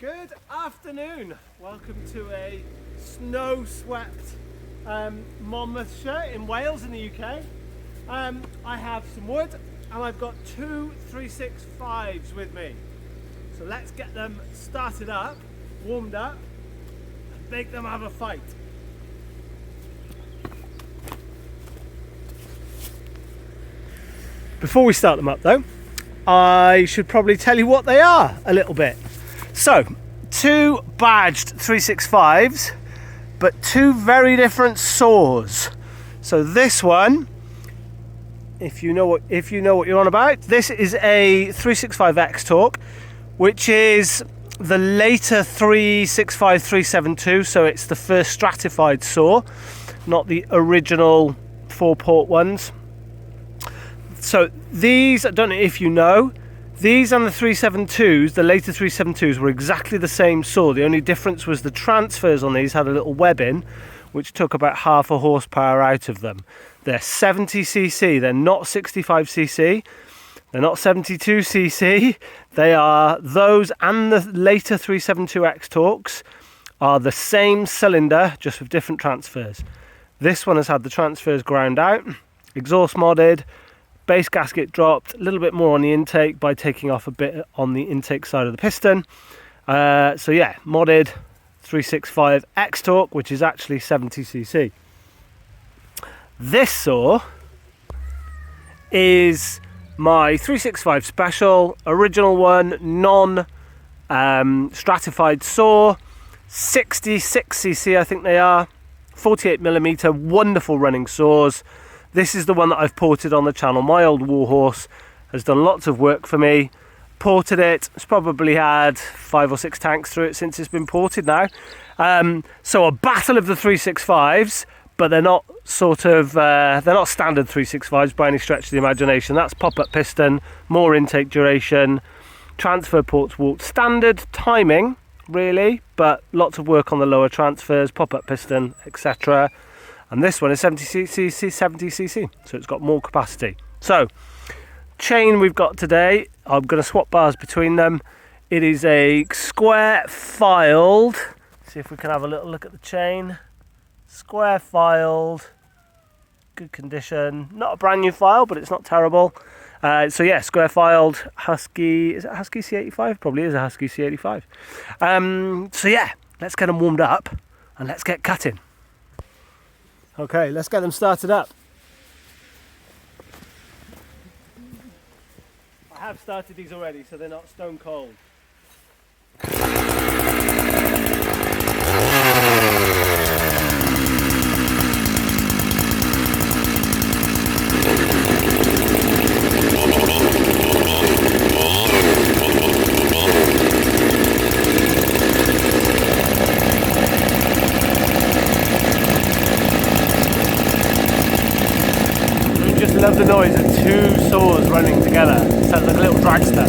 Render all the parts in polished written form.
Good afternoon. Welcome to a snow-swept Monmouthshire in Wales in the UK. I have some wood and I've got two 365s with me. So let's get them started up, warmed up, and make them have a fight. Before we start them up though, I should probably tell you what they are a little bit. So, two badged 365s, but two very different saws. So this one, if you know what you're on about, this is a 365 X Torq, which is the later 365 372. So it's the first stratified saw, not the original 4-port ones. So these, I don't know if you know, these and the 372s, the later 372s, were exactly the same saw. The only difference was the transfers on these had a little webbing, which took about half a horsepower out of them. They're 70cc, they're not 65cc, they're not 72cc. They are, those and the later 372 X Torqs are the same cylinder, just with different transfers. This one has had the transfers ground out, exhaust modded, base gasket dropped, a little bit more on the intake by taking off a bit on the intake side of the piston. So yeah, modded 365 X Torq, which is actually 70cc. This saw is my 365 special, original one, non-stratified saw, 66cc I think they are, 48mm, wonderful running saws. This is the one that I've ported on the channel. My old warhorse has done lots of work for me. Ported it. It's probably had 5 or 6 tanks through it since it's been ported now. So a battle of the 365s, but they're not they're not standard 365s by any stretch of the imagination. That's pop-up piston, more intake duration, transfer ports walked, standard timing really, but lots of work on the lower transfers, pop-up piston, etc. And this one is 70cc, so it's got more capacity. So, chain we've got today, I'm going to swap bars between them. It is a square filed, see if we can have a little look at the chain. Square filed, good condition. Not a brand new file, but it's not terrible. So yeah, square filed Husky, is it Husky C85? Probably is a Husky C85. So yeah, let's get them warmed up and let's get cutting. Okay, let's get them started up. I have started these already, so they're not stone cold. I love the noise of two saws running together. It sounds like a little dragster.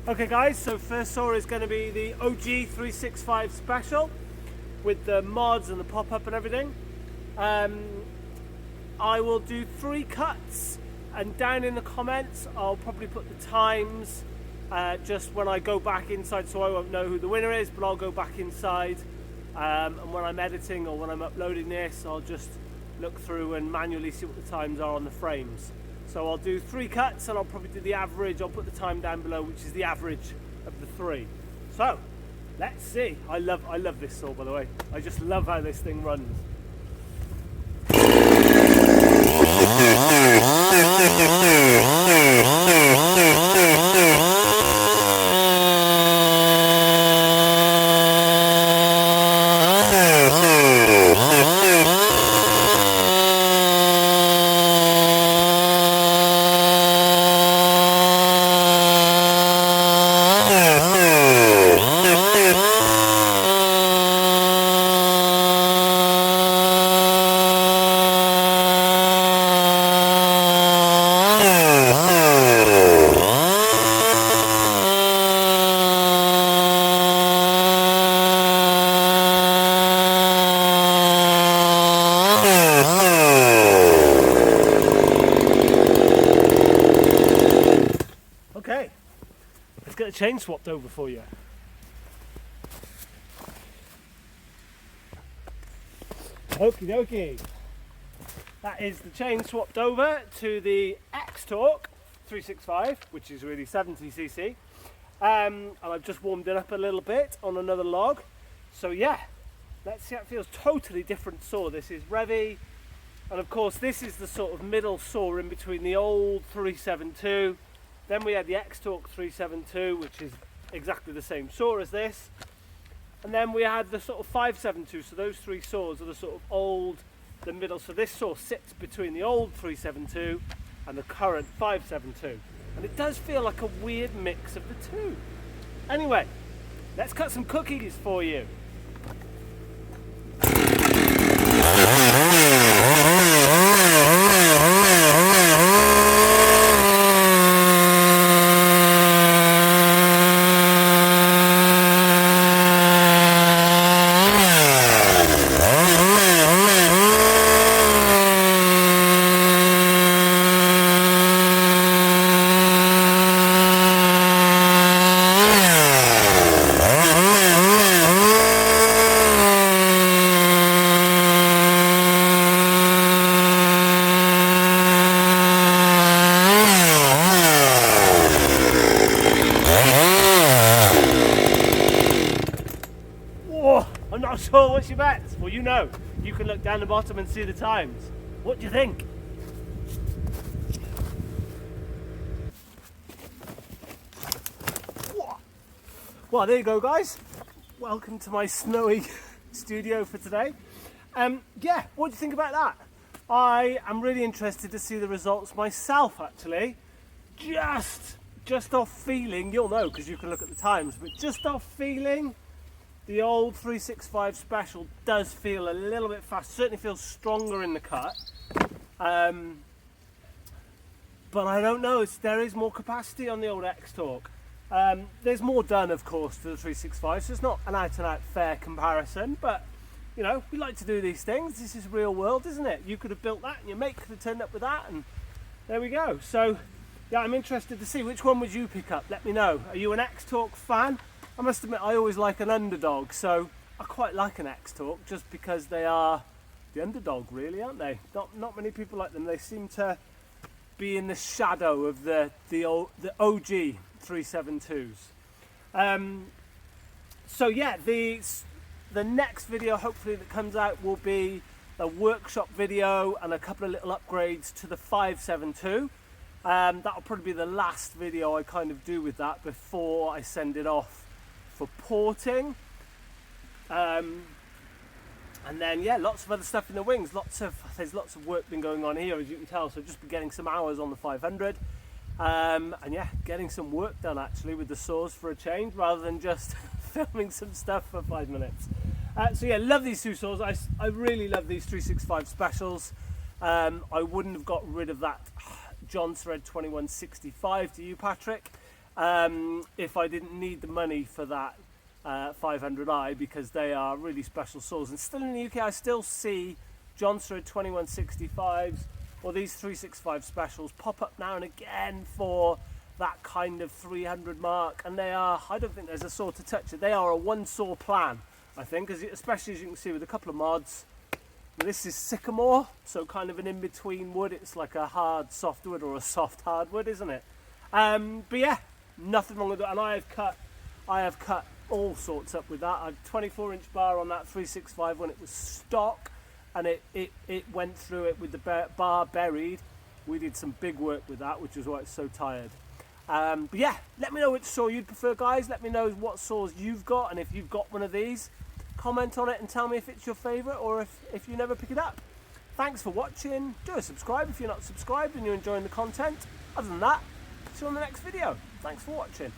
Okay guys, so first saw is going to be the OG 365 Special with the mods and the pop-up and everything. I will do 3 cuts, and down in the comments I'll probably put the times just when I go back inside, so I won't know who the winner is, but I'll go back inside and when I'm editing or when I'm uploading this, I'll just look through and manually see what the times are on the frames. So I'll do 3 cuts and I'll probably do the average. I'll put the time down below, which is the average of the 3. So let's see. I love this saw, by the way. I just love how this thing runs. Okay, let's get the chain swapped over for you. Okie dokie. That is the chain swapped over to the X Torq 365, which is really 70cc. And I've just warmed it up a little bit on another log. So yeah, let's see how it feels. Totally different saw. This is Revy, and of course this is the sort of middle saw in between the old 372. Then we had the X Torq 372, which is exactly the same saw as this. And then we had the sort of 572, so those three saws are the sort of old, the middle. So this saw sits between the old 372 and the current 572. And it does feel like a weird mix of the two. Anyway, let's cut some cookies for you. I'm not sure, what's your bet? Well, you know, you can look down the bottom and see the times. What do you think? Well, there you go, guys. Welcome to my snowy studio for today. Yeah, what do you think about that? I am really interested to see the results myself, actually. Just off feeling, you'll know because you can look at the times, but just off feeling, the old 365 Special does feel a little bit fast. Certainly feels stronger in the cut. But I don't know, there is more capacity on the old X Torq. There's more done, of course, to the 365, so it's not an out-and-out fair comparison, but you know, we like to do these things. This is real world, isn't it? You could have built that and your mate could have turned up with that, and there we go. So yeah, I'm interested to see, which one would you pick up? Let me know. Are you an X Torq fan? I must admit, I always like an underdog, so I quite like an X Torq just because they are the underdog, really, aren't they? Not many people like them. They seem to be in the shadow of the OG 372s. So yeah, the next video hopefully that comes out will be a workshop video and a couple of little upgrades to the 572. That'll probably be the last video I kind of do with that before I send it off for porting. And then yeah, lots of other stuff in the wings. There's lots of work been going on here, as you can tell, so just been getting some hours on the 500. And yeah, getting some work done actually with the saws for a change, rather than just filming some stuff for 5 minutes. So yeah, love these two saws. I really love these 365 Specials. I wouldn't have got rid of that John Thread 2165 to you, Patrick, if I didn't need the money for that 500i, because they are really special saws. And still in the UK, I still see John Thread 2165s or these 365 Specials pop up now and again for that kind of 300 mark, and they are, I don't think there's a saw to touch it. They are a one saw plan, I think, especially as you can see with a couple of mods. This is sycamore, so kind of an in-between wood. It's like a hard softwood or a soft hardwood, isn't it? But yeah, nothing wrong with it. And I have cut all sorts up with that. I had 24-inch bar on that 365 when it was stock, and it went through it with the bar buried. We did some big work with that, which is why it's so tired. But yeah, let me know which saw you'd prefer, guys. Let me know what saws you've got, and if you've got one of these, comment on it and tell me if it's your favourite or if you never pick it up. Thanks for watching. Do a subscribe if you're not subscribed and you're enjoying the content. Other than that, see you on the next video. Thanks for watching.